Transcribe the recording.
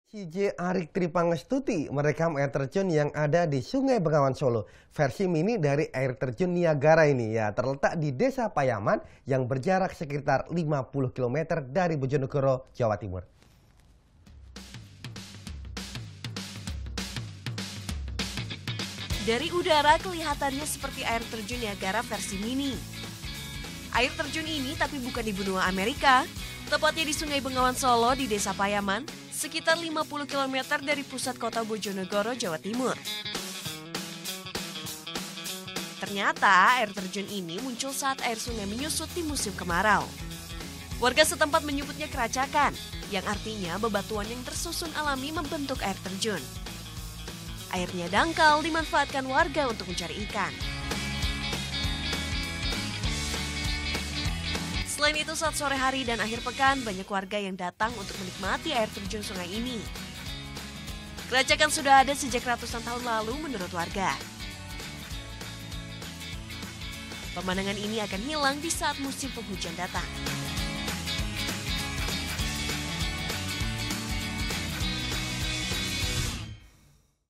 CJ Arik Tripangestuti merekam air terjun yang ada di Sungai Bengawan Solo. Versi mini dari air terjun Niagara ini ya terletak di Desa Payaman yang berjarak sekitar 50 km dari Bojonegoro, Jawa Timur. Dari udara kelihatannya seperti air terjun Niagara versi mini. Air terjun ini tapi bukan di benua Amerika, tepatnya di Sungai Bengawan Solo di Desa Payaman, sekitar 50 km dari pusat kota Bojonegoro, Jawa Timur. Ternyata air terjun ini muncul saat air sungai menyusut di musim kemarau. Warga setempat menyebutnya keracakan, yang artinya bebatuan yang tersusun alami membentuk air terjun. Airnya dangkal dimanfaatkan warga untuk mencari ikan. Selain itu saat sore hari dan akhir pekan banyak warga yang datang untuk menikmati air terjun sungai ini. Keracakan sudah ada sejak ratusan tahun lalu menurut warga. Pemandangan ini akan hilang di saat musim penghujan datang.